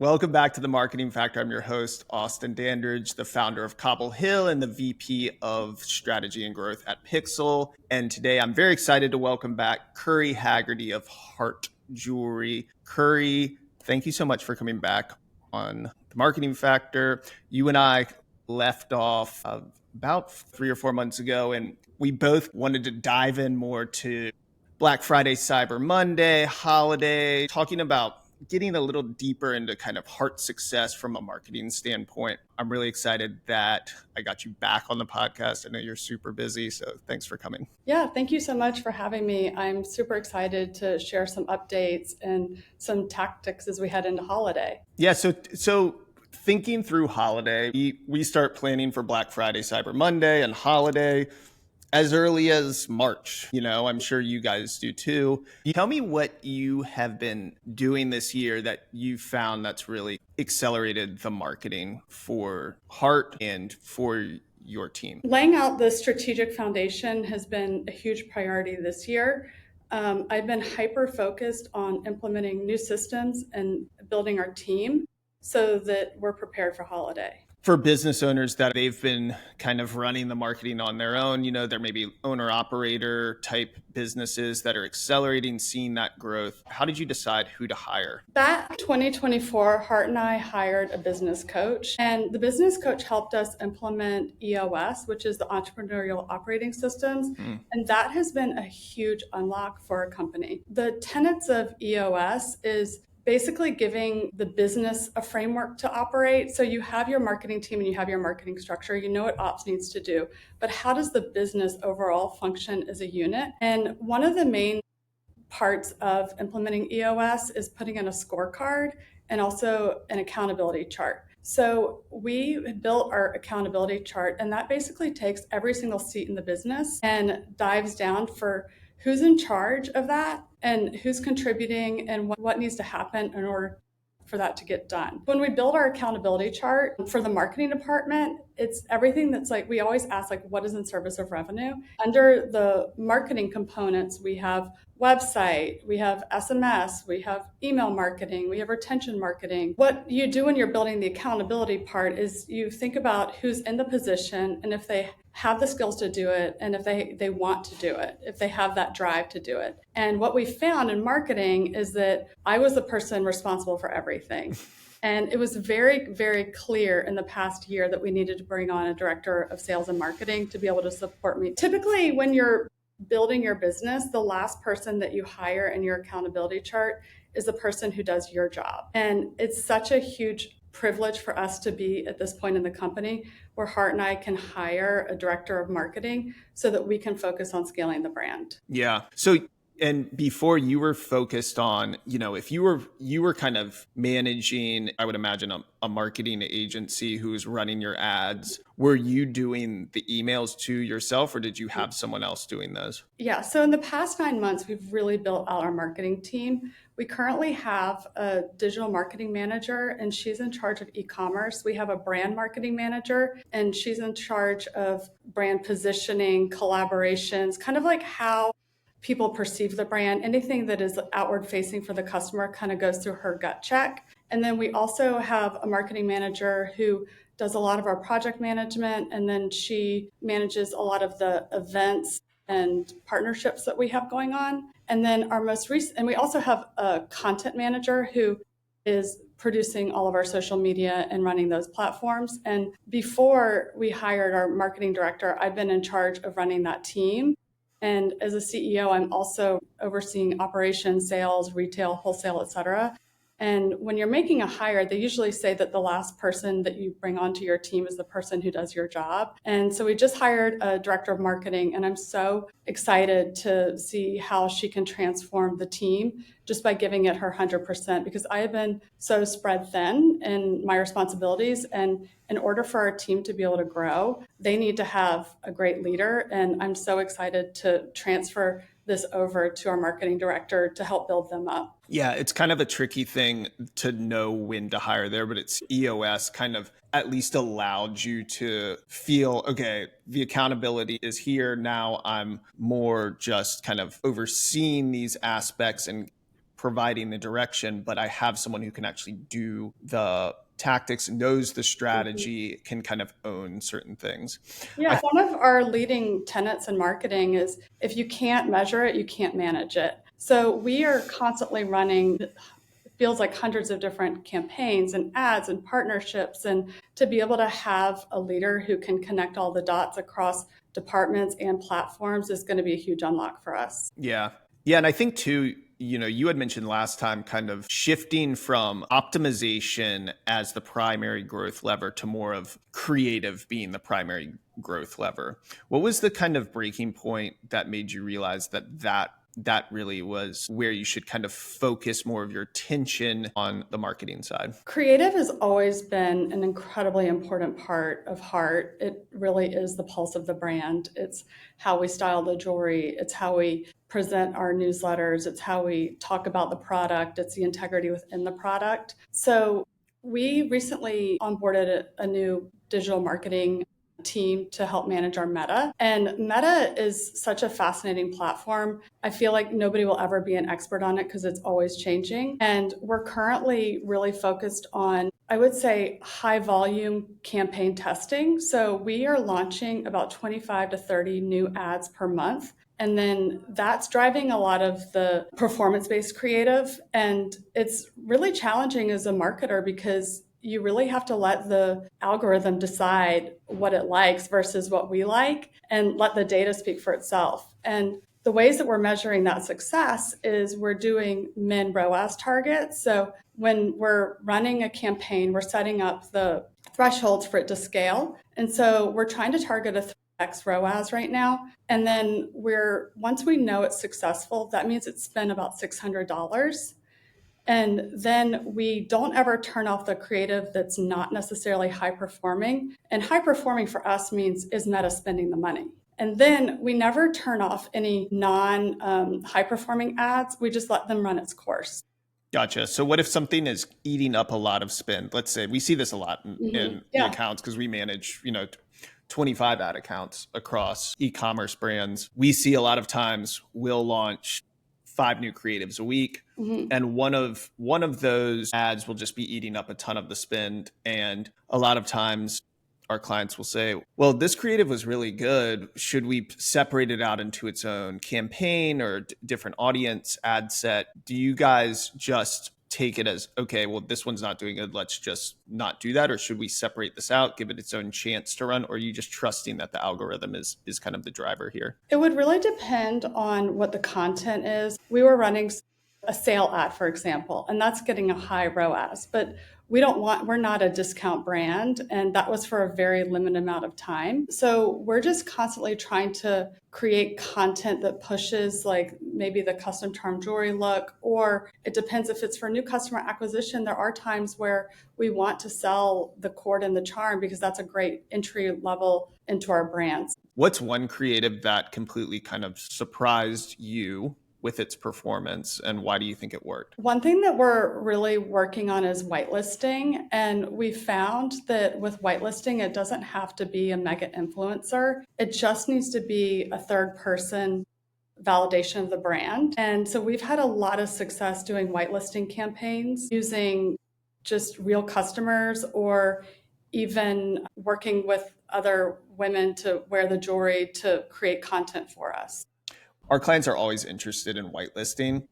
Welcome back to The Marketing Factor. I'm your host, Austin Dandridge, the founder of Cobble Hill and the VP of Strategy and Growth at Pixel. And today I'm very excited to welcome back Curry Haggerty of HART Jewelry. Curry, thank you so much for coming back on The Marketing Factor. You and I left off about 3 or 4 months ago, and we both wanted to dive in more to Black Friday, Cyber Monday, holiday, talking about getting a little deeper into kind of HART success from a marketing standpoint. I'm really excited that I got you back on the podcast. I know you're super busy, so thanks for coming. Yeah, thank you so much for having me. I'm super excited to share some updates and some tactics as we head into holiday. Yeah, so thinking through holiday, we start planning for Black Friday, Cyber Monday, and holiday as early as March. I'm sure you guys do too. Tell me what you have been doing this year that you found that's really accelerated the marketing for HART and for your team. Laying out the strategic foundation has been a huge priority this year. I've been hyper-focused on implementing new systems and building our team so that we're prepared for holiday. For business owners that they've been kind of running the marketing on their own, there may be owner-operator type businesses that are accelerating, seeing that growth. How did you decide who to hire? Back 2024, Hart and I hired a business coach, and the business coach helped us implement EOS, which is the Entrepreneurial Operating Systems, and that has been a huge unlock for our company. The tenets of EOS is basically giving the business a framework to operate. So you have your marketing team and you have your marketing structure, you know what ops needs to do, but how does the business overall function as a unit? And one of the main parts of implementing EOS is putting in a scorecard and also an accountability chart. So we built our accountability chart, and that basically takes every single seat in the business and dives down for who's in charge of that and who's contributing and what needs to happen in order for that to get done. When we build our accountability chart for the marketing department, it's everything that's like, we always ask what is in service of revenue? Under the marketing components, we have website, we have SMS, we have email marketing, we have retention marketing. What you do when you're building the accountability part is you think about who's in the position and if they have the skills to do it and if they want to do it, if they have that drive to do it. And what we found in marketing is that I was the person responsible for everything. And it was very, very clear in the past year that we needed to bring on a director of sales and marketing to be able to support me. Typically, when you're building your business, the last person that you hire in your accountability chart is the person who does your job. And it's such a huge privilege for us to be at this point in the company where Hart and I can hire a director of marketing so that we can focus on scaling the brand. Yeah. And before you were focused on, if you were kind of managing, I would imagine a marketing agency who's running your ads, were you doing the emails to yourself or did you have someone else doing those? Yeah. So in the past 9 months, we've really built out our marketing team. We currently have a digital marketing manager and she's in charge of e-commerce. We have a brand marketing manager and she's in charge of brand positioning, collaborations, kind of like how people perceive the brand. Anything that is outward facing for the customer kind of goes through her gut check. And then we also have a marketing manager who does a lot of our project management. And then she manages a lot of the events and partnerships that we have going on. And then our most recent, and we also have a content manager who is producing all of our social media and running those platforms. And before we hired our marketing director, I've been in charge of running that team. And as a CEO, I'm also overseeing operations, sales, retail, wholesale, et cetera. And when you're making a hire, they usually say that the last person that you bring onto your team is the person who does your job. And so we just hired a director of marketing, and I'm so excited to see how she can transform the team just by giving it her 100%, because I have been so spread thin in my responsibilities. And in order for our team to be able to grow, they need to have a great leader. And I'm so excited to transfer this over to our marketing director to help build them up. Yeah, it's kind of a tricky thing to know when to hire there, but it's EOS kind of at least allowed you to feel, okay, the accountability is here. Now I'm more just kind of overseeing these aspects and providing the direction, but I have someone who can actually do the tactics, knows the strategy, can kind of own certain things. Yeah, one of our leading tenets in marketing is if you can't measure it, you can't manage it. So we are constantly running, it feels like hundreds of different campaigns and ads and partnerships. And to be able to have a leader who can connect all the dots across departments and platforms is going to be a huge unlock for us. Yeah. Yeah. And I think too, you had mentioned last time kind of shifting from optimization as the primary growth lever to more of creative being the primary growth lever. What was the kind of breaking point that made you realize that really was where you should kind of focus more of your attention on the marketing side? Creative has always been an incredibly important part of HART. It really is the pulse of the brand. It's how we style the jewelry. It's how we present our newsletters. It's how we talk about the product. It's the integrity within the product. So we recently onboarded a new digital marketing team to help manage our Meta. And Meta is such a fascinating platform. I feel like nobody will ever be an expert on it because it's always changing. And we're currently really focused on, I would say, high volume campaign testing. So we are launching about 25 to 30 new ads per month. And then that's driving a lot of the performance-based creative. And it's really challenging as a marketer because you really have to let the algorithm decide what it likes versus what we like and let the data speak for itself. And the ways that we're measuring that success is we're doing min ROAS targets. So when we're running a campaign, we're setting up the thresholds for it to scale. And so we're trying to target a 3x ROAS right now. And then once we know it's successful, that means it's spent about $600. And then we don't ever turn off the creative that's not necessarily high performing. And high performing for us means is Meta spending the money? And then we never turn off any non-high performing ads. We just let them run its course. Gotcha. So what if something is eating up a lot of spend? Let's say we see this a lot in the accounts because we manage, 25 ad accounts across e-commerce brands. We see a lot of times we'll launch 5 new creatives a week. And one of those ads will just be eating up a ton of the spend. And a lot of times our clients will say, well, this creative was really good. Should we separate it out into its own campaign or different audience ad set? Do you guys just take it as, okay, well, this one's not doing good, let's just not do that? Or should we separate this out, give it its own chance to run? Or are you just trusting that the algorithm is kind of the driver here? It would really depend on what the content is. We were running a sale ad, for example, and that's getting a high ROAS, but we're not a discount brand, and that was for a very limited amount of time. So we're just constantly trying to create content that pushes like maybe the custom charm jewelry look, or it depends if it's for new customer acquisition. There are times where we want to sell the cord and the charm because that's a great entry level into our brands. What's one creative that completely kind of surprised you with its performance, and why do you think it worked? One thing that we're really working on is whitelisting, and we found that with whitelisting, it doesn't have to be a mega influencer. It just needs to be a third person validation of the brand. And so we've had a lot of success doing whitelisting campaigns using just real customers or even working with other women to wear the jewelry to create content for us. Our clients are always interested in whitelisting,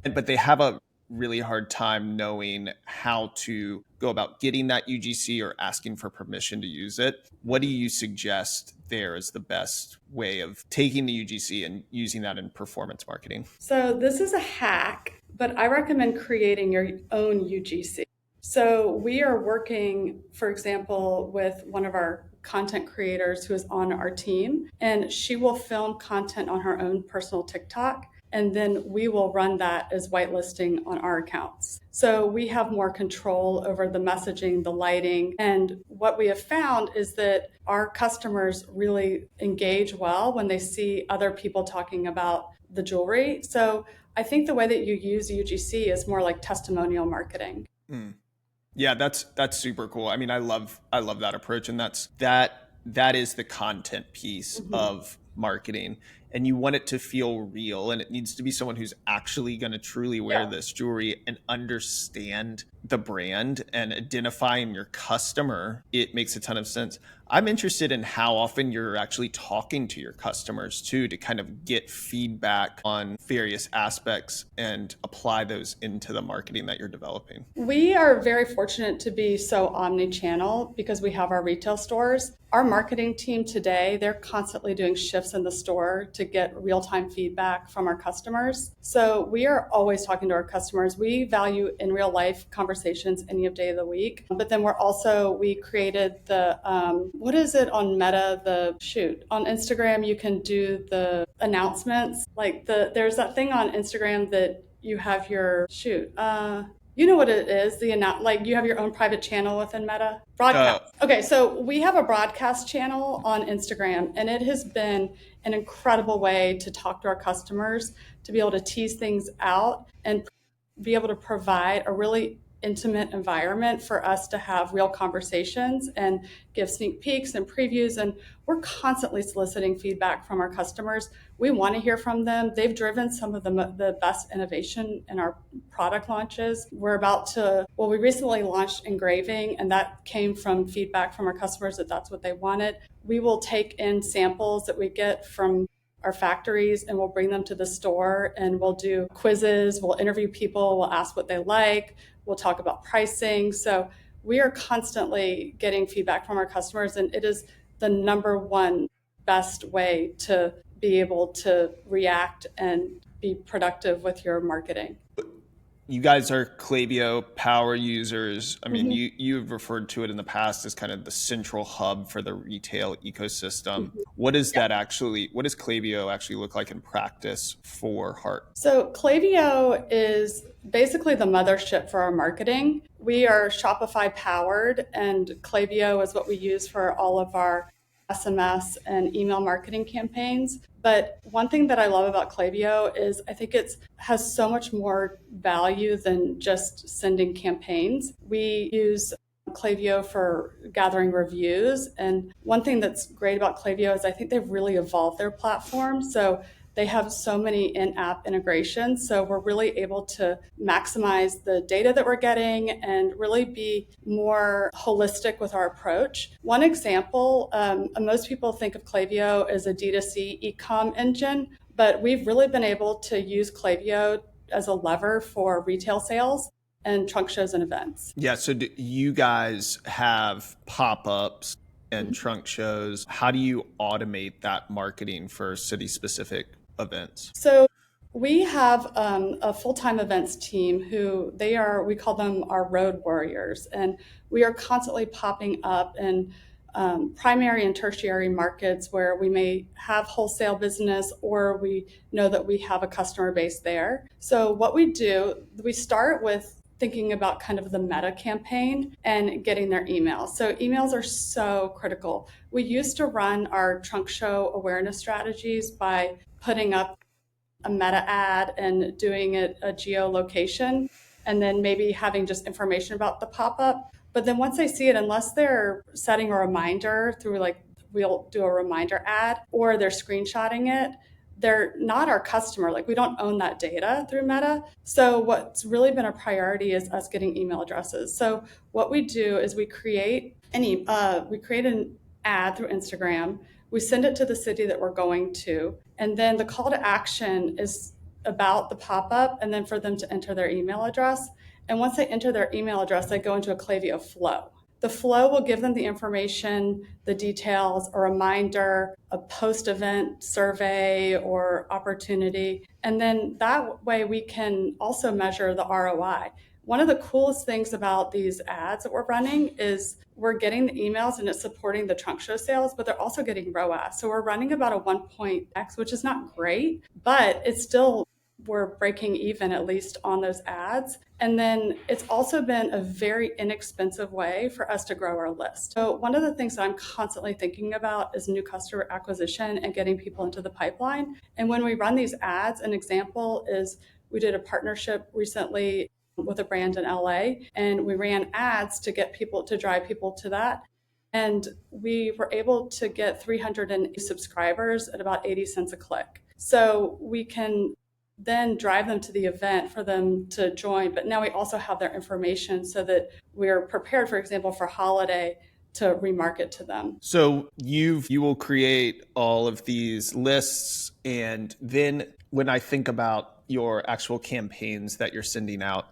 but they have a really hard time knowing how to go about getting that UGC or asking for permission to use it. What do you suggest there is the best way of taking the UGC and using that in performance marketing? So this is a hack, but I recommend creating your own UGC. So we are working, for example, with one of our content creators who is on our team, and she will film content on her own personal TikTok, and then we will run that as whitelisting on our accounts. So we have more control over the messaging, the lighting, and what we have found is that our customers really engage well when they see other people talking about the jewelry. So I think the way that you use UGC is more like testimonial marketing. Yeah, that's super cool. I mean, I love that approach, and that is the content piece of marketing. and you want it to feel real, and it needs to be someone who's actually going to truly wear this jewelry and understand the brand and identifying your customer. It makes a ton of sense. I'm interested in how often you're actually talking to your customers too, to kind of get feedback on various aspects and apply those into the marketing that you're developing. We are very fortunate to be so omnichannel because we have our retail stores. Our marketing team today, they're constantly doing shifts in the store to get real-time feedback from our customers. So we are always talking to our customers. We value in real life conversations any day of the week. But then we created the, what is it on Meta, on Instagram, you can do the announcements. There's that thing on Instagram that you have your you know what it is, you have your own private channel within Meta. Broadcast. Okay, so we have a broadcast channel on Instagram, and it has been an incredible way to talk to our customers, to be able to tease things out and be able to provide a really intimate environment for us to have real conversations and give sneak peeks and previews. And we're constantly soliciting feedback from our customers. We want to hear from them. They've driven some of the best innovation in our product launches. We recently launched engraving, and that came from feedback from our customers that that's what they wanted. We will take in samples that we get from our factories, and we'll bring them to the store, and we'll do quizzes, we'll interview people, we'll ask what they like, we'll talk about pricing. So we are constantly getting feedback from our customers, and it is the number one best way to be able to react and be productive with your marketing. You guys are Klaviyo power users. I mean, you've referred to it in the past as kind of the central hub for the retail ecosystem. What does Klaviyo actually look like in practice for HART? So Klaviyo is basically the mothership for our marketing. We are Shopify powered, and Klaviyo is what we use for all of our SMS and email marketing campaigns. But one thing that I love about Klaviyo is I think it has so much more value than just sending campaigns. We use Klaviyo for gathering reviews. And one thing that's great about Klaviyo is I think they've really evolved their platform. So they have so many in-app integrations. So we're really able to maximize the data that we're getting and really be more holistic with our approach. One example, most people think of Klaviyo as a D2C e-com engine, but we've really been able to use Klaviyo as a lever for retail sales and trunk shows and events. Yeah, so do you guys have pop-ups and trunk shows? How do you automate that marketing for city-specific events? So we have a full-time events team we call them our road warriors, and we are constantly popping up in primary and tertiary markets where we may have wholesale business or we know that we have a customer base there. So what we do, we start with thinking about kind of the meta campaign and getting their emails. So emails are so critical. We used to run our trunk show awareness strategies by putting up a meta ad and doing it a geolocation, and then maybe having just information about the pop-up. But then once they see it, unless they're setting a reminder through we'll do a reminder ad or they're screenshotting it, they're not our customer. We don't own that data through Meta. So what's really been a priority is us getting email addresses. So what we do is we create an ad through Instagram. We send it to the city that we're going to, and then the call to action is about the pop-up and then for them to enter their email address. And once they enter their email address, they go into a Klaviyo flow. The flow will give them the information, the details, a reminder, a post-event survey or opportunity. And then that way we can also measure the ROI. One of the coolest things about these ads that we're running is we're getting the emails and it's supporting the trunk show sales, but they're also getting ROAS. So we're running about a 1.x, which is not great, but it's still, we're breaking even at least on those ads. And then it's also been a very inexpensive way for us to grow our list. So one of the things that I'm constantly thinking about is new customer acquisition and getting people into the pipeline. And when we run these ads, an example is we did a partnership recently with a brand in LA, and we ran ads to drive people to that. And we were able to get 300 subscribers at about 80 cents a click. So we can then drive them to the event for them to join. But now we also have their information so that we're prepared, for example, for holiday to remarket to them. So you will create all of these lists, and then when I think about your actual campaigns that you're sending out,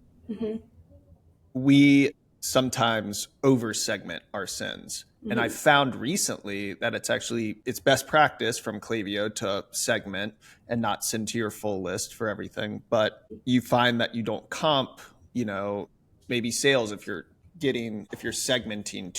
we sometimes over segment our sends. And I found recently that it's best practice from Klaviyo to segment and not send to your full list for everything. But you find that you don't comp, maybe sales if you're segmenting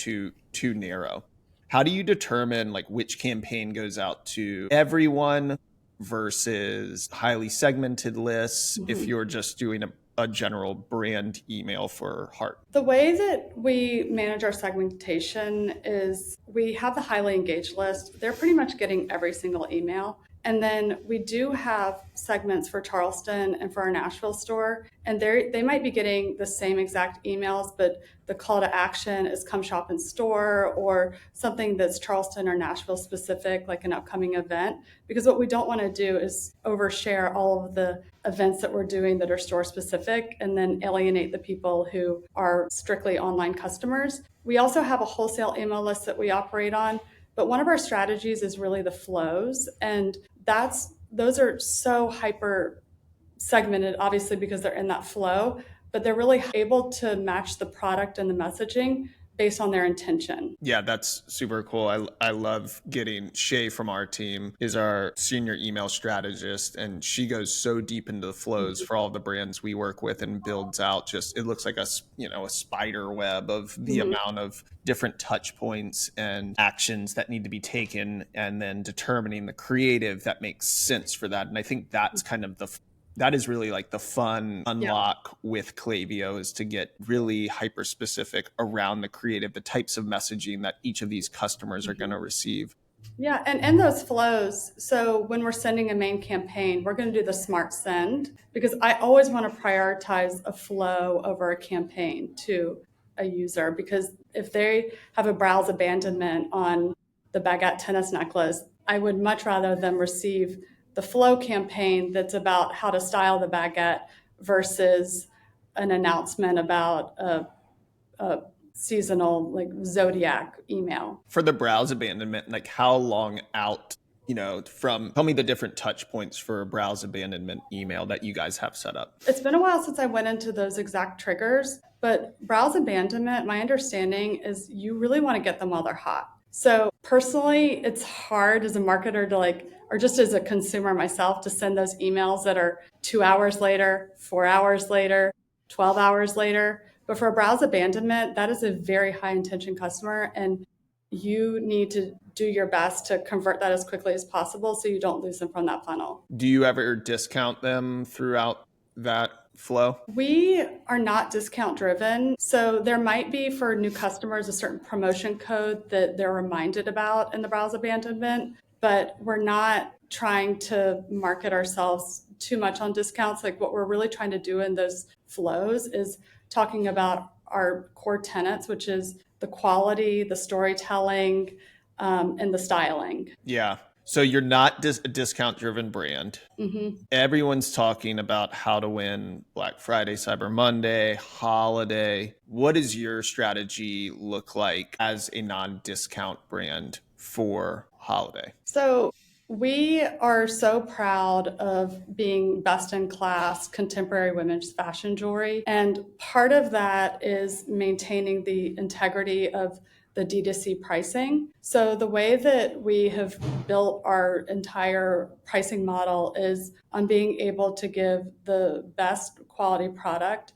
too narrow. How do you determine like which campaign goes out to everyone versus highly segmented lists if you're just doing a general brand email for HART? The way that we manage our segmentation is we have the highly engaged list. They're pretty much getting every single email. And then we do have segments for Charleston and for our Nashville store. And they might be getting the same exact emails, but the call to action is come shop in store or something that's Charleston or Nashville specific, like an upcoming event. Because what we don't want to do is overshare all of the events that we're doing that are store specific and then alienate the people who are strictly online customers. We also have a wholesale email list that we operate on, but one of our strategies is really the flows. And those are so hyper segmented, obviously, because they're in that flow, but they're really able to match the product and the messaging based on their intention. Yeah, that's super cool. I love getting Shay from our team is our senior email strategist, and she goes so deep into the flows for all the brands we work with and builds out it looks like a spider web of the amount of different touch points and actions that need to be taken, and then determining the creative that makes sense for that. And I think that's kind of that is really like the fun unlock with Klaviyo, is to get really hyper specific around the creative, the types of messaging that each of these customers are going to receive. Yeah, and in those flows, so when we're sending a main campaign, we're going to do the smart send, because I always want to prioritize a flow over a campaign to a user, because if they have a browse abandonment on the baguette tennis necklace, I would much rather them receive the flow campaign that's about how to style the baguette versus an announcement about a seasonal like zodiac email. For the browse abandonment, like how long out, tell me the different touch points for a browse abandonment email that you guys have set up. It's been a while since I went into those exact triggers, but browse abandonment, my understanding is you really want to get them while they're hot. So personally, it's hard as a marketer to or just as a consumer myself, to send those emails that are 2 hours later, 4 hours later, 12 hours later. But for a browse abandonment, that is a very high intention customer, and you need to do your best to convert that as quickly as possible so you don't lose them from that funnel. Do you ever discount them throughout that flow? We are not discount driven. So there might be for new customers a certain promotion code that they're reminded about in the browse abandonment, but we're not trying to market ourselves too much on discounts. Like what we're really trying to do in those flows is talking about our core tenets, which is the quality, the storytelling, and the styling. Yeah. So you're not a discount-driven brand. Everyone's talking about how to win Black Friday, Cyber Monday, holiday. What does your strategy look like as a non-discount brand for holiday? So we are so proud of being best in class contemporary women's fashion jewelry. And part of that is maintaining the integrity of the D2C pricing. So the way that we have built our entire pricing model is on being able to give the best quality product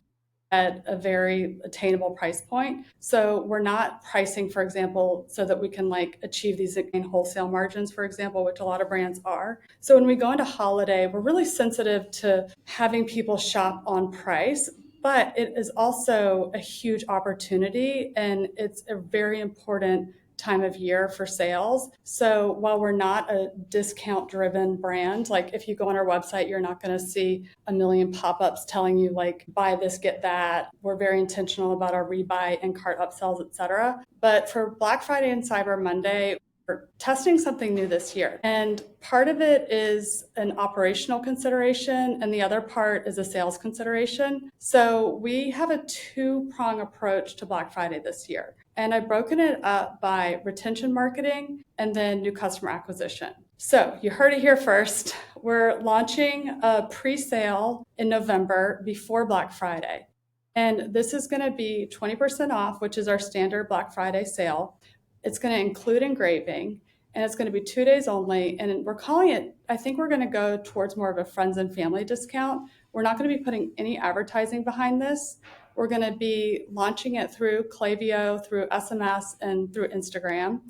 at a very attainable price point. So we're not pricing, for example, so that we can achieve these wholesale margins, for example, which a lot of brands are. So when we go into holiday, we're really sensitive to having people shop on price, but it is also a huge opportunity, and it's a very important time of year for sales. So while we're not a discount driven brand, like if you go on our website, you're not going to see a million pop-ups telling you buy this, get that. We're very intentional about our rebuy and cart upsells, etc. But for Black Friday and Cyber Monday, we're testing something new this year. And part of it is an operational consideration, and the other part is a sales consideration. So we have a two-prong approach to Black Friday this year. And I've broken it up by retention marketing and then new customer acquisition. So you heard it here first. We're launching a pre-sale in November before Black Friday. And this is going to be 20% off, which is our standard Black Friday sale. It's going to include engraving, and it's going to be 2 days only. And we're calling it, I think we're going to go towards more of a friends and family discount. We're not going to be putting any advertising behind this. We're going to be launching it through Klaviyo, through SMS, and through Instagram.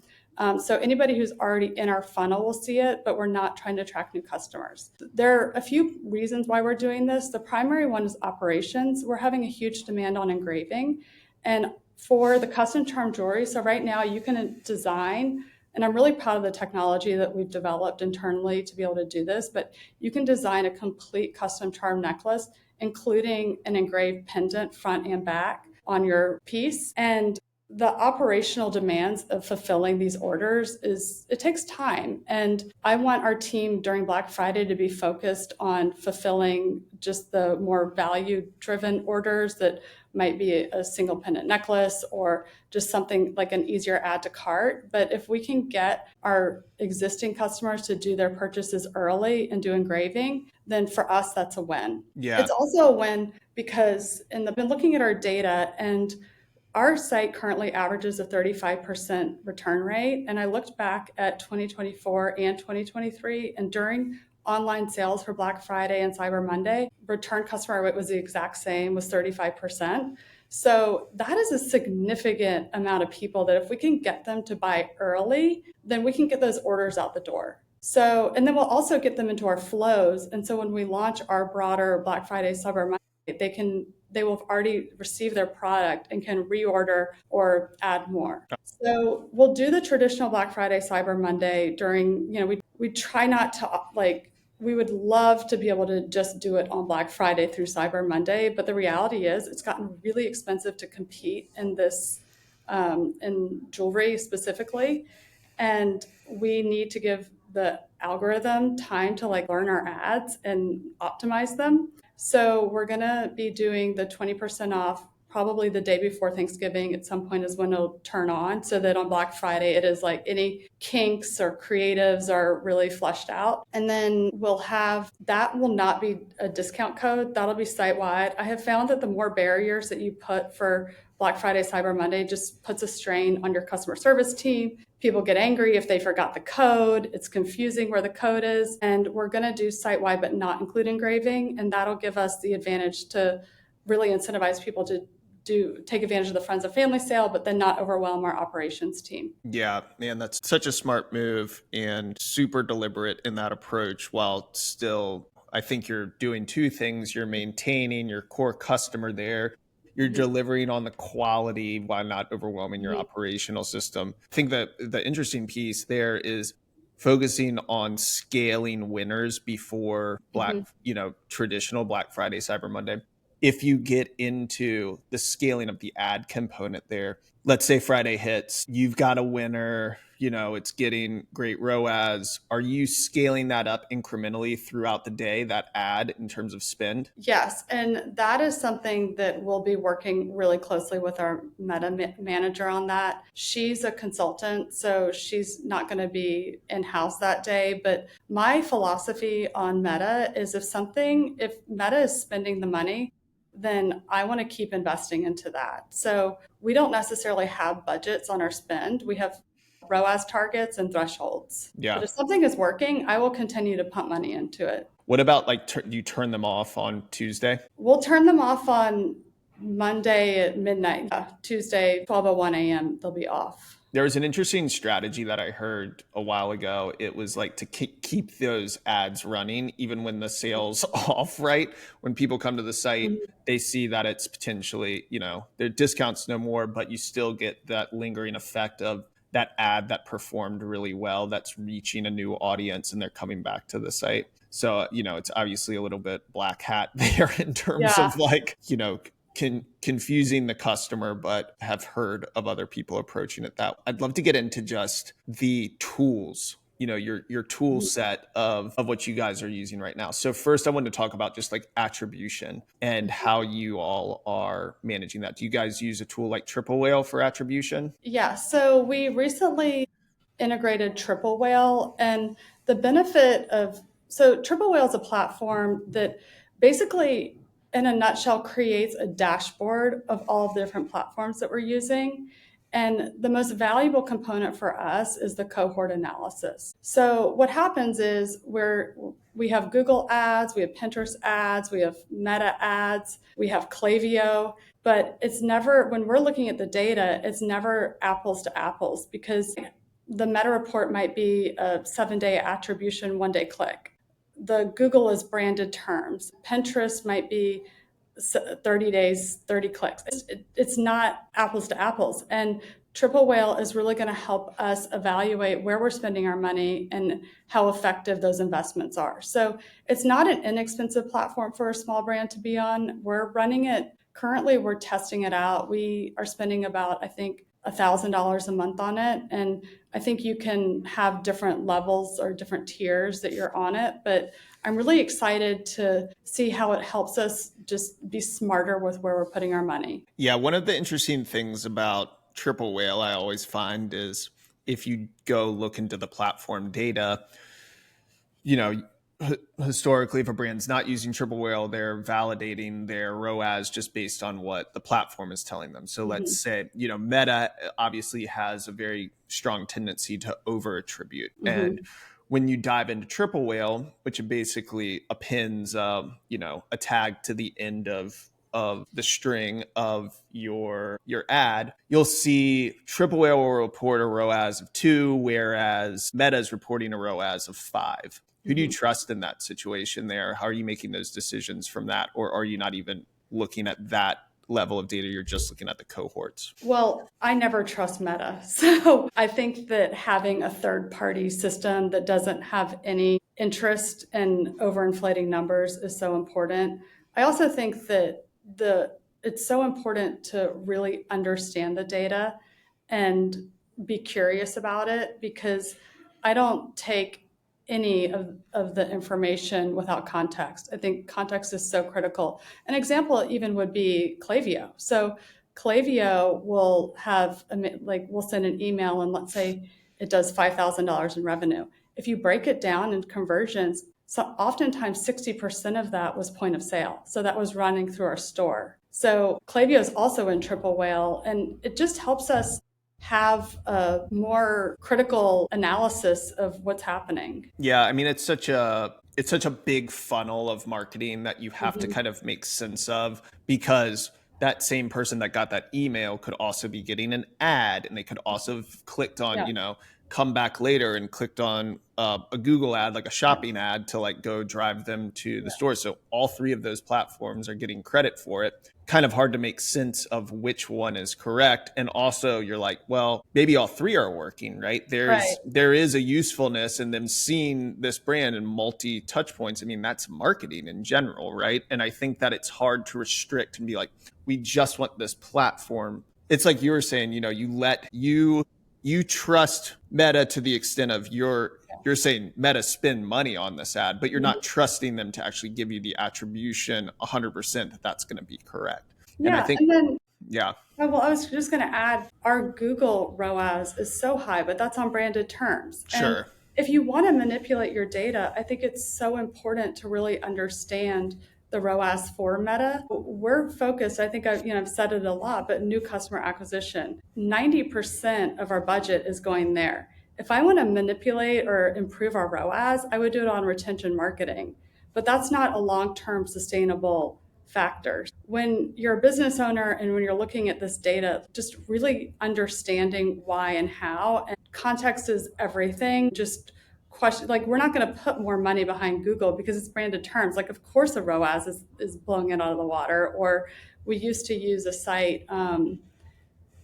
So anybody who's already in our funnel will see it, but we're not trying to attract new customers. There are a few reasons why we're doing this. The primary one is operations. We're having a huge demand on engraving. And for the custom charm jewelry, so right now you can design, and I'm really proud of the technology that we've developed internally to be able to do this, but you can design a complete custom charm necklace, including an engraved pendant front and back on your piece. And the operational demands of fulfilling these orders it takes time. And I want our team during Black Friday to be focused on fulfilling just the more value-driven orders that might be a single pendant necklace or just something like an easier add to cart. But if we can get our existing customers to do their purchases early and do engraving, then for us, that's a win. Yeah. It's also a win because I've been looking at our data, and our site currently averages a 35% return rate. And I looked back at 2024 and 2023, and during online sales for Black Friday and Cyber Monday, return customer rate was the exact same, was 35%. So that is a significant amount of people that if we can get them to buy early, then we can get those orders out the door. So, and then we'll also get them into our flows. And so when we launch our broader Black Friday, Cyber Monday, they will have already received their product and can reorder or add more. So we'll do the traditional Black Friday, Cyber Monday during, we try not to we would love to be able to just do it on Black Friday through Cyber Monday. But the reality is it's gotten really expensive to compete in this, in jewelry specifically. And we need to give the algorithm time to learn our ads and optimize them. So we're going to be doing the 20% off probably the day before Thanksgiving at some point is when it'll turn on, so that on Black Friday, it is any kinks or creatives are really flushed out. And then that will not be a discount code. That'll be site-wide. I have found that the more barriers that you put for Black Friday, Cyber Monday just puts a strain on your customer service team. People get angry if they forgot the code. It's confusing where the code is. And we're going to do site-wide, but not include engraving. And that'll give us the advantage to really incentivize people to take advantage of the friends and family sale, but then not overwhelm our operations team. Yeah, man, that's such a smart move and super deliberate in that approach, while still, I think you're doing two things. You're maintaining your core customer there. You're delivering on the quality while not overwhelming your operational system. I think that the interesting piece there is focusing on scaling winners before traditional Black Friday, Cyber Monday. If you get into the scaling of the ad component there, let's say Friday hits, you've got a winner, it's getting great ROAS. Are you scaling that up incrementally throughout the day, that ad, in terms of spend? Yes. And that is something that we'll be working really closely with our Meta manager on that. She's a consultant, so she's not going to be in-house that day. But my philosophy on Meta is if Meta is spending the money, then I want to keep investing into that. So we don't necessarily have budgets on our spend. We have ROAS targets and thresholds. Yeah. But if something is working, I will continue to pump money into it. What about you turn them off on Tuesday? We'll turn them off on Monday at midnight. Tuesday, 12:01 a.m., they'll be off. There was an interesting strategy that I heard a while ago. It was to keep those ads running even when the sale's off, right? When people come to the site, they see that it's potentially, their discounts no more, but you still get that lingering effect of that ad that performed really well, that's reaching a new audience and they're coming back to the site. So, it's obviously a little bit black hat there in terms of confusing the customer, but have heard of other people approaching it that way. I'd love to get into just the tools, your tool set of what you guys are using right now. So first I wanted to talk about just like attribution and how you all are managing that. Do you guys use a tool like Triple Whale for attribution? Yeah, so we recently integrated Triple Whale, and the benefit of Triple Whale is a platform that basically, in a nutshell, creates a dashboard of all of the different platforms that we're using. And the most valuable component for us is the cohort analysis. So what happens is we have Google ads, we have Pinterest ads, we have Meta ads, we have Klaviyo, but it's never, when we're looking at the data, it's never apples to apples, because the Meta report might be a 7-day attribution, 1-day click. The Google is branded terms. Pinterest might be 30 days, 30 clicks. It's not apples to apples. And Triple Whale is really going to help us evaluate where we're spending our money and how effective those investments are. So it's not an inexpensive platform for a small brand to be on. We're running it. Currently, we're testing it out. We are spending about, I think, $1,000 a month on it. And I think you can have different levels or different tiers that you're on it. But I'm really excited to see how it helps us just be smarter with where we're putting our money. Yeah, one of the interesting things about Triple Whale I always find is if you go look into the platform data, historically, if a brand's not using Triple Whale, they're validating their ROAS just based on what the platform is telling them. So let's say, Meta obviously has a very strong tendency to over attribute. And when you dive into Triple Whale, which basically appends, a tag to the end of the string of your ad, you'll see Triple Whale will report a ROAS of 2, whereas Meta is reporting a ROAS of 5. Who do you trust in that situation there? How are you making those decisions from that? Or are you not even looking at that level of data? You're just looking at the cohorts? Well, I never trust Meta. So I think that having a third-party system that doesn't have any interest in overinflating numbers is so important. I also think that it's so important to really understand the data and be curious about it, because I don't take any of the information without context. I think context is so critical. An example even would be Klaviyo. So Klaviyo will have, we'll send an email and let's say it does $5,000 in revenue. If you break it down in conversions, so oftentimes 60% of that was point of sale. So that was running through our store. So Klaviyo is also in Triple Whale, and it just helps us have a more critical analysis of what's happening. Yeah, I mean, it's such a big funnel of marketing that you have to kind of make sense of, because that same person that got that email could also be getting an ad, and they could also have clicked on, come back later and clicked on a Google ad, like a shopping ad, to like go drive them to the store. So all 3 of those platforms are getting credit for it. Kind of hard to make sense of which one is correct. And also you're like, well, maybe all 3 are working, right? There is a usefulness in them seeing this brand in multi touch points. I mean, that's marketing in general, right? And I think that it's hard to restrict and be like, we just want this platform. It's like you were saying, you trust Meta to the extent of you're saying Meta spend money on this ad, but you're not trusting them to actually give you the attribution 100% that that's going to be correct. Yeah, and I think, well, I was just going to add, our Google ROAS is so high, but that's on branded terms. Sure. And if you want to manipulate your data, I think it's so important to really understand the ROAS for Meta. We're focused, I think I've said it a lot, but new customer acquisition, 90% of our budget is going there. If I want to manipulate or improve our ROAS, I would do it on retention marketing, but that's not a long-term sustainable factor. When you're a business owner and when you're looking at this data, just really understanding why and how, and context is everything. Just question, like, we're not going to put more money behind Google because it's branded terms. Like, of course, the ROAS is blowing it out of the water. Or we used to use a site,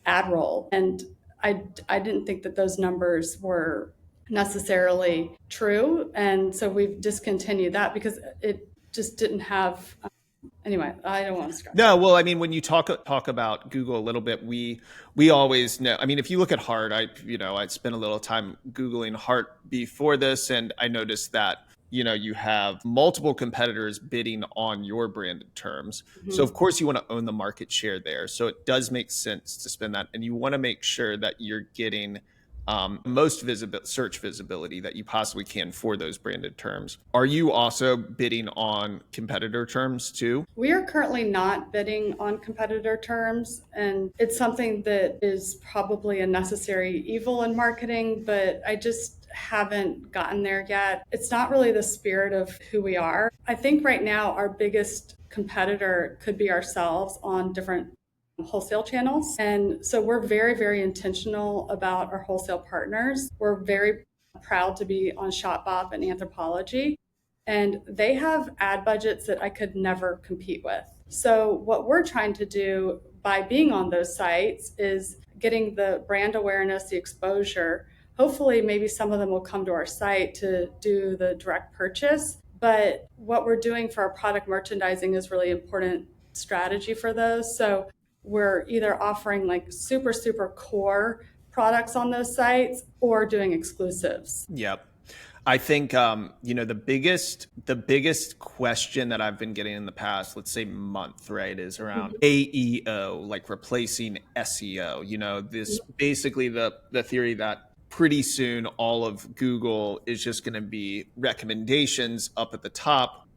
AdRoll, and I didn't think that those numbers were necessarily true. And so we've discontinued that because it just didn't have Anyway, I don't want to scratch. No, well, I mean, when you talk about Google a little bit, we always know. I mean, if you look at HART, I spent a little time Googling HART before this, and I noticed that you have multiple competitors bidding on your branded terms. So of course you want to own the market share there. So it does make sense to spend that, and you want to make sure that you're getting most search visibility that you possibly can for those branded terms. Are you also bidding on competitor terms too? We are currently not bidding on competitor terms, and it's something that is probably a necessary evil in marketing, but I just haven't gotten there yet. It's not really the spirit of who we are. I think right now our biggest competitor could be ourselves on different wholesale channels. And so we're very, very intentional about our wholesale partners. We're very proud to be on Shopbop and Anthropologie, and they have ad budgets that I could never compete with. So what we're trying to do by being on those sites is getting the brand awareness, the exposure. Hopefully, maybe some of them will come to our site to do the direct purchase. But what we're doing for our product merchandising is really important strategy for those. So we're either offering like super, super core products on those sites or doing exclusives. Yep. I think the biggest question that I've been getting in the past, let's say month, right, is around AEO, like replacing SEO. This basically the theory that pretty soon all of Google is just going to be recommendations up at the top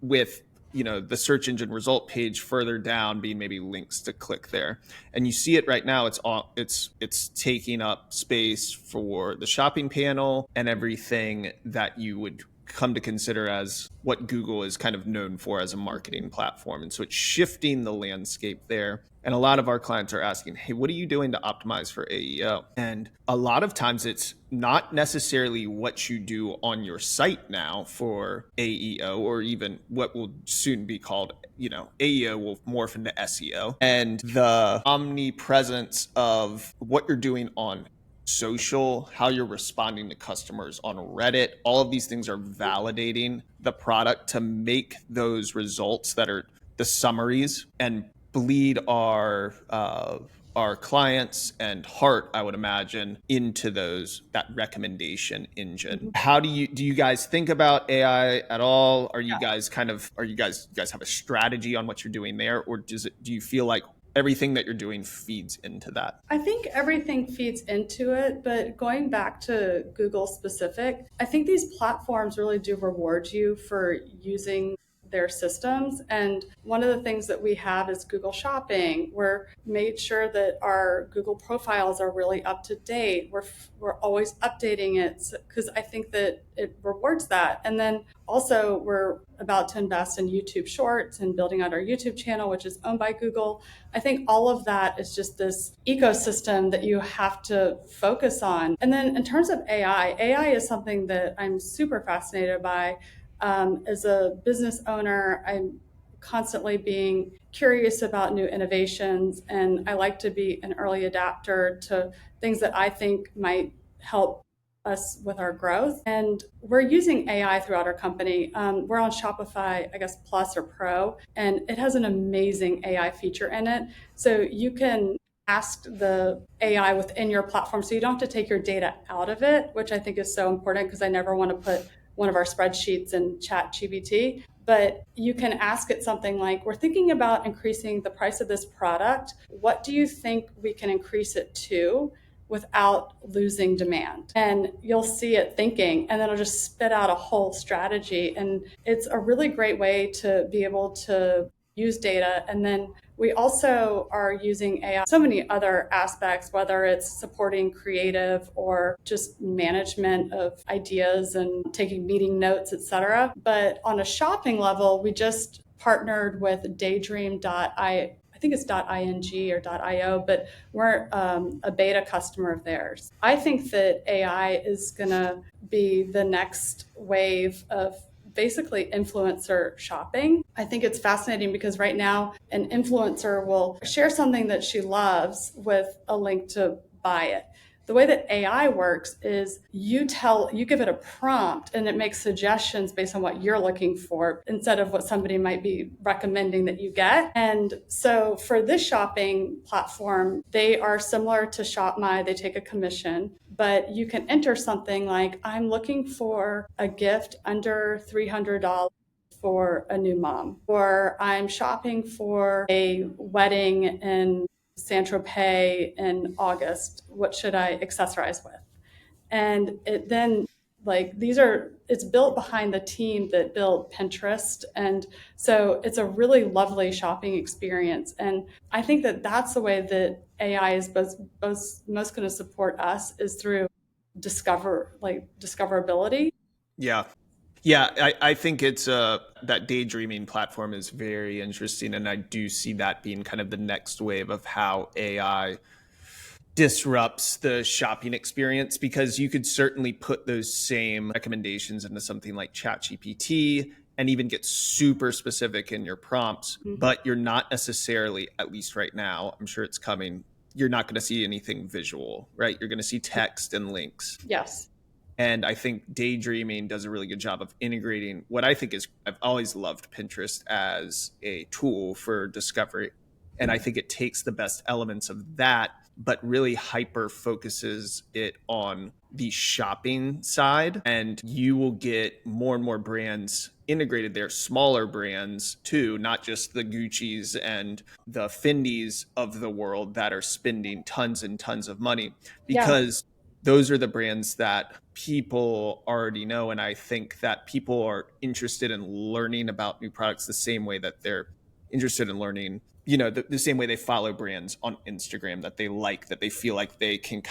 with the search engine result page further down being maybe links to click there. And you see it right now. It's taking up space for the shopping panel and everything that you would come to consider as what Google is kind of known for as a marketing platform. And so it's shifting the landscape there. And a lot of our clients are asking, hey, what are you doing to optimize for AEO? And a lot of times it's not necessarily what you do on your site now for AEO, or even what will soon be called, AEO will morph into SEO. And the omnipresence of what you're doing on social, how you're responding to customers on Reddit, all of these things are validating the product to make those results that are the summaries and bleed our clients and HART, I would imagine, into that recommendation engine. How do you guys think about AI at all? Are you guys have a strategy on what you're doing there, or do you feel like everything that you're doing feeds into that? I think everything feeds into it, but going back to Google specific, I think these platforms really do reward you for using their systems. And one of the things that we have is Google Shopping. We're made sure that our Google profiles are really up to date. We're always updating it because I think that it rewards that. And then also we're about to invest in YouTube Shorts and building out our YouTube channel, which is owned by Google. I think all of that is just this ecosystem that you have to focus on. And then in terms of AI is something that I'm super fascinated by. As a business owner, I'm constantly being curious about new innovations, and I like to be an early adapter to things that I think might help us with our growth. And we're using AI throughout our company. We're on Shopify, I guess, Plus or Pro, and it has an amazing AI feature in it. So you can ask the AI within your platform, so you don't have to take your data out of it, which I think is so important because I never want to put one of our spreadsheets in ChatGPT. But you can ask it something like, we're thinking about increasing the price of this product. What do you think we can increase it to without losing demand? And you'll see it thinking, and then it'll just spit out a whole strategy. And it's a really great way to be able to use data. And then we also are using AI so many other aspects, whether it's supporting creative or just management of ideas and taking meeting notes, etc. But on a shopping level, we just partnered with Daydream.io. I think it's .ing or .io, but we're a beta customer of theirs. I think that AI is going to be the next wave of basically influencer shopping. I think it's fascinating because right now an influencer will share something that she loves with a link to buy it. The way that AI works is you give it a prompt and it makes suggestions based on what you're looking for instead of what somebody might be recommending that you get. And so for this shopping platform, they are similar to ShopMy. They take a commission, but you can enter something like, I'm looking for a gift under $300 for a new mom, or I'm shopping for a wedding in Saint-Tropez in August. What should I accessorize with? And it then it's built behind the team that built Pinterest. And so it's a really lovely shopping experience. And I think that that's the way that AI is most going to support us is through discoverability. Yeah. Yeah, I think it's that daydreaming platform is very interesting, and I do see that being kind of the next wave of how AI disrupts the shopping experience, because you could certainly put those same recommendations into something like ChatGPT and even get super specific in your prompts, but you're not necessarily, at least right now, I'm sure it's coming, you're not going to see anything visual, right? You're going to see text and links. Yes. And I think daydreaming does a really good job of integrating what I think is, I've always loved Pinterest as a tool for discovery. And I think it takes the best elements of that, but really hyper focuses it on the shopping side. And you will get more and more brands integrated there, smaller brands too, not just the Gucci's and the Fendi's of the world that are spending tons and tons of money, because those are the brands that people already know. And I think that people are interested in learning about new products the same way that they're interested in learning, the same way they follow brands on Instagram that they feel like they can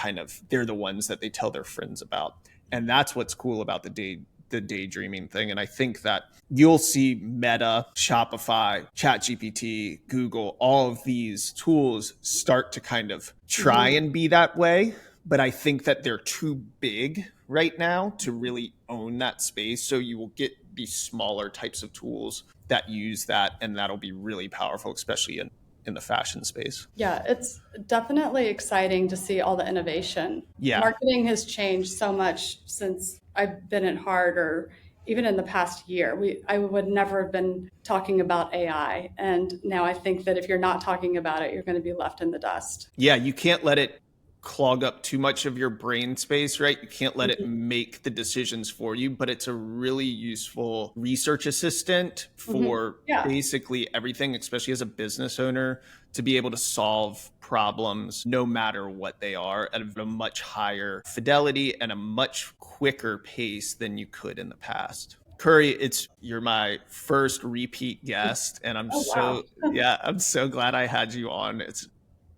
they're the ones that they tell their friends about. And that's what's cool about the daydreaming thing. And I think that you'll see Meta, Shopify, ChatGPT, Google, all of these tools start to kind of try and be that way. But I think that they're too big right now to really own that space. So you will get these smaller types of tools that use that, and that'll be really powerful, especially in the fashion space. Yeah, it's definitely exciting to see all the innovation. Yeah. Marketing has changed so much since I've been at HART, or even in the past year. I would never have been talking about AI. And now I think that if you're not talking about it, you're going to be left in the dust. Yeah, you can't let it clog up too much of your brain space, right? You can't let it make the decisions for you, but it's a really useful research assistant for basically everything, especially as a business owner, to be able to solve problems no matter what they are at a much higher fidelity and a much quicker pace than you could in the past. Curry, you're my first repeat guest, and I'm I'm so glad I had you on. It's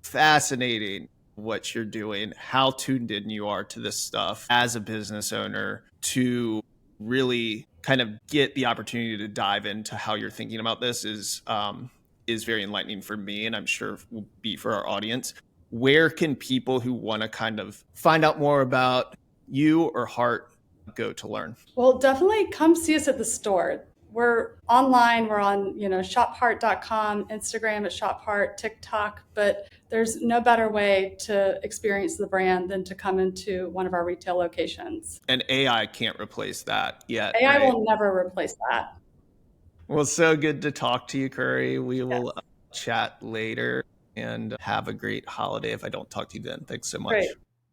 fascinating what you're doing, how tuned in you are to this stuff as a business owner, to really kind of get the opportunity to dive into how you're thinking about this is very enlightening for me, and I'm sure will be for our audience. Where can people who want to kind of find out more about you or HART go to learn? Well, definitely come see us at the store. We're online. We're on, shophart.com, Instagram at shophart, TikTok, but there's no better way to experience the brand than to come into one of our retail locations. And AI can't replace that yet. AI will never replace that. Well, so good to talk to you, Curry. We will chat later, and have a great holiday if I don't talk to you then. Thanks so much. Great.